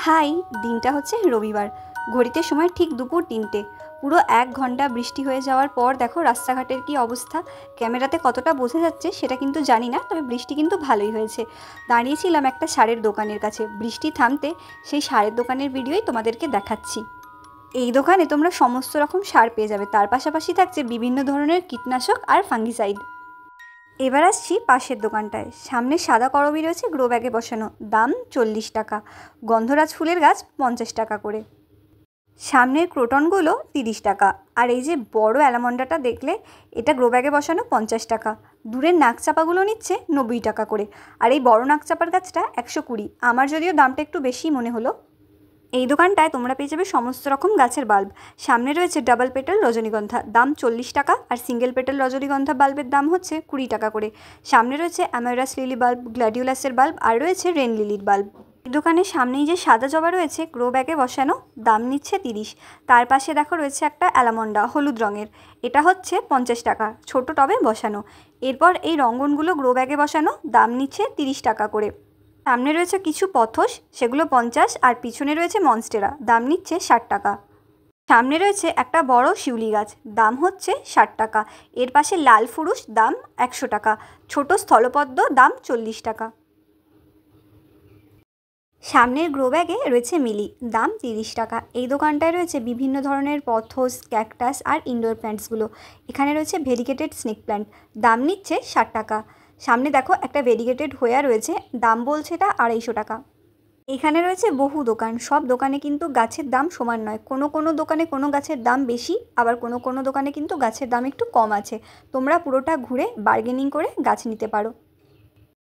High, দিনটা হচ্ছে রবিবার। ঘড়িতে সময় ঠিক দুপুর ৩টে। পুরো ১ ঘন্টা বৃষ্টি হয়ে যাওয়ার পর দেখো রাস্তাঘাটের কি অবস্থা। ক্যামেরাতে কতটা বোঝা যাচ্ছে সেটা কিন্তু জানি না, তবে বৃষ্টি কিন্তু ভালোই হয়েছে। দাঁড়িয়েছিলাম একটা সারের দোকানের কাছে, বৃষ্টি থামতে সেই সারের দোকানের ভিডিওই তোমাদেরকে দেখাচ্ছি। এই দোকানে তোমরা সমস্ত রকম সার পেয়ে যাবে, তার পাশাপাশি থাকছে বিভিন্ন ধরনের কীটনাশক আর ফাঙ্গিসাইড। এবার আসছি পাশের দোকানটায়। সামনে সাদা করবি রয়েছে গ্রো ব্যাগে বসানো, দাম ৪০ টাকা। গন্ধরাজ ফুলের গাছ ৫০ টাকা করে। সামনের ক্রোটনগুলো ৩০ টাকা। আর এই যে বড় অ্যালামন্ডাটা দেখলে, এটা গ্রো ব্যাগে বসানো ৫০ টাকা। দূরের নাকচাপাগুলো নিচ্ছে ৯০ টাকা করে। আর এই বড় নাকচাপার গাছটা ১২০। আমার যদিও দামটা একটু বেশি মনে হলো। এই দোকানটায় তোমরা পেয়ে যাবে সমস্ত রকম গাছের বাল্ব। সামনে রয়েছে ডাবল পেটাল রজনীগন্ধা, দাম ৪০ টাকা। আর সিঙ্গেল পেটাল রজনীগন্ধা বাল্বের দাম হচ্ছে ২০ টাকা করে। সামনে রয়েছে অ্যামারাস লিলি বাল্ব, গ্ল্যাডিওলাসের বাল্ব, আর রয়েছে রেন লিলির বাল্ব। এই দোকানের সামনেই যে সাদা জবা রয়েছে গ্রো ব্যাগে বসানো, দাম নিচ্ছে ৩০। তার পাশে দেখো রয়েছে একটা অ্যালামন্ডা হলুদ রঙের, এটা হচ্ছে ৫০ টাকা, ছোট টবে বসানো। এরপর এই রঙ্গনগুলো গ্রো ব্যাগে বসানো, দাম নিচ্ছে ৩০ টাকা করে। সামনে রয়েছে কিছু পথস, সেগুলো ৫০। আর পিছনে রয়েছে মনস্টেরা, দাম নিচ্ছে ৬০ টাকা। সামনে রয়েছে একটা বড় শিউলি গাছ, দাম হচ্ছে ৬০ টাকা। এর পাশে লাল ফুরুষ, দাম ১০০ টাকা। ছোট স্থলপদ্ম, দাম ৪০ টাকা। সামনের গ্রো ব্যাগে রয়েছে মিলি, দাম ৩০ টাকা। এই দোকানটায় রয়েছে বিভিন্ন ধরনের পথস, ক্যাকটাস আর ইনডোর প্ল্যান্টসগুলো। এখানে রয়েছে ভেরিগেটেড স্নেক প্ল্যান্ট, দাম নিচ্ছে ৬০ টাকা। সামনে দেখো একটা ভেরিগেটেড হোয়া রয়েছে, দাম বলছে এটা ২৫০ টাকা। এখানে রয়েছে বহু দোকান, সব দোকানে কিন্তু গাছের দাম সমান নয়। কোনো কোনো দোকানে কোনো গাছের দাম বেশি, আবার কোনো কোনো দোকানে কিন্তু গাছের দাম একটু কম আছে। তোমরা পুরোটা ঘুরে বার্গেনিং করে গাছ নিতে পারো।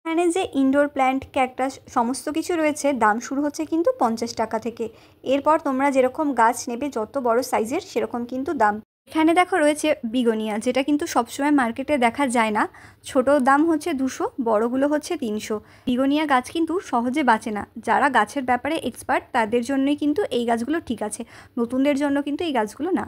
এখানে যে ইনডোর প্ল্যান্ট, ক্যাকটাস সমস্ত কিছু রয়েছে, দাম শুরু হচ্ছে কিন্তু ৫০ টাকা থেকে। এরপর তোমরা যেরকম গাছ নেবে, যত বড় সাইজের সেরকম কিন্তু দাম। এখানে দেখো রয়েছে বিগোনিয়া, যেটা কিন্তু সবসময় মার্কেটে দেখা যায় না। ছোট দাম হচ্ছে ২০০, বড়গুলো হচ্ছে ৩০০। বিগোনিয়া গাছ কিন্তু সহজে বাঁচে না। যারা গাছের ব্যাপারে এক্সপার্ট তাদের জন্যই কিন্তু এই গাছগুলো ঠিক আছে, নতুনদের জন্য কিন্তু এই গাছগুলো না।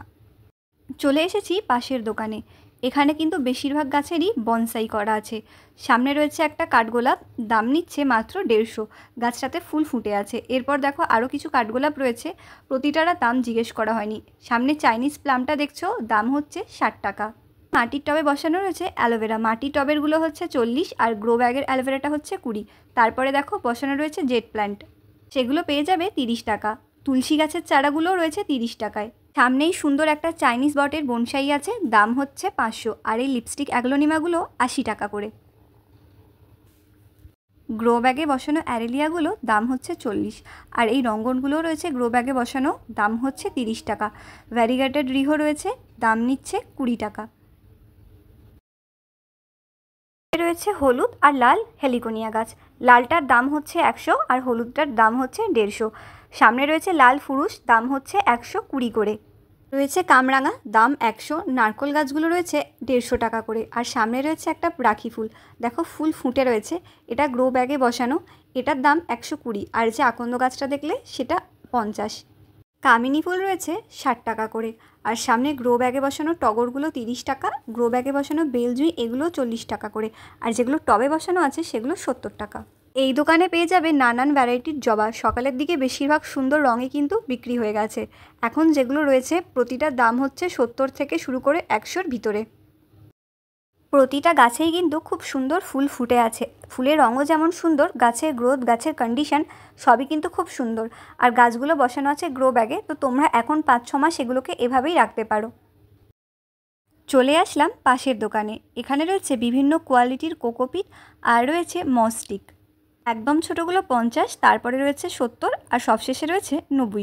চলে এসেছি পাশের দোকানে। এখানে কিন্তু বেশিরভাগ গাছেরই বনসাই করা আছে। সামনে রয়েছে একটা কাঠগোলাপ, দাম নিচ্ছে মাত্র ১৫০। গাছটাতে ফুল ফুটে আছে। এরপর দেখো আরও কিছু কাঠগোলাপ রয়েছে, প্রতিটার দাম জিজ্ঞেস করা হয়নি। সামনে চাইনিজ প্লামটা দেখছো, দাম হচ্ছে ৬০ টাকা। মাটির টবে বসানো রয়েছে অ্যালোভেরা, মাটির টবেরগুলো হচ্ছে ৪০, আর গ্রো ব্যাগের অ্যালোভেরাটা হচ্ছে ২০। তারপরে দেখো বসানো রয়েছে জেট প্ল্যান্ট, সেগুলো পেয়ে যাবে ৩০ টাকা। তুলসী গাছের চারাগুলোও রয়েছে ৩০ টাকায়। সামনেই সুন্দর একটা চাইনিজ বটের বনসাই আছে, দাম হচ্ছে ৫০০। আর এই লিপস্টিক অ্যাগ্লোনিমাগুলো ৮০ টাকা করে। গ্রো ব্যাগে বসানো অ্যারেলিয়াগুলো দাম হচ্ছে ৪০। আর এই রঙ্গনগুলো রয়েছে গ্রো ব্যাগে বসানো, দাম হচ্ছে ৩০ টাকা। ভ্যারিগেটেড রিহো রয়েছে, দাম নিচ্ছে ২০ টাকা। রয়েছে হলুদ আর লাল হেলিকোনিয়া গাছ, লালটার দাম হচ্ছে ১০০ আর হলুদটার দাম হচ্ছে ১৫০। সামনে রয়েছে লাল ফুরুষ, দাম হচ্ছে ১২০ করে। রয়েছে কামরাঙা, দাম ১০০। নারকোল গাছগুলো রয়েছে ১৫০ টাকা করে। আর সামনে রয়েছে একটা রাখি ফুল, দেখো ফুল ফুটে রয়েছে, এটা গ্রো ব্যাগে বসানো, এটার দাম ১২০। আর যে আকন্দ গাছটা দেখলে সেটা ৫০। কামিনী ফুল রয়েছে ৬০ টাকা করে। আর সামনে গ্রো ব্যাগে বসানো টগরগুলো ৩০ টাকা, গ্রো ব্যাগে বসানো বেলজুঁই এগুলো ৪০ টাকা করে। আর যেগুলো টবে বসানো আছে সেগুলো ৭০ টাকা। এই দোকানে পেয়ে যাবে নানান ভ্যারাইটির জবা। সকালের দিকে বেশিরভাগ সুন্দর রঙে কিন্তু বিক্রি হয়ে গেছে। এখন যেগুলো রয়েছে প্রতিটার দাম হচ্ছে ৭০ থেকে শুরু করে ১০০-র ভিতরে। প্রতিটা গাছেই কিন্তু খুব সুন্দর ফুল ফুটে আছে। ফুলের রঙও যেমন সুন্দর, গাছের গ্রোথ, গাছের কন্ডিশন সবই কিন্তু খুব সুন্দর। আর গাছগুলো বসানো আছে গ্রো ব্যাগে, তো তোমরা এখন ৫-৬ মাস এগুলোকে এভাবেই রাখতে পারো। চলে আসলাম পাশের দোকানে। এখানে রয়েছে বিভিন্ন কোয়ালিটির কোকোপিট, আর রয়েছে মসস্টিক। একদম ছোটোগুলো ৫০, তারপরে রয়েছে ৭০, আর সবশেষে রয়েছে ৯০।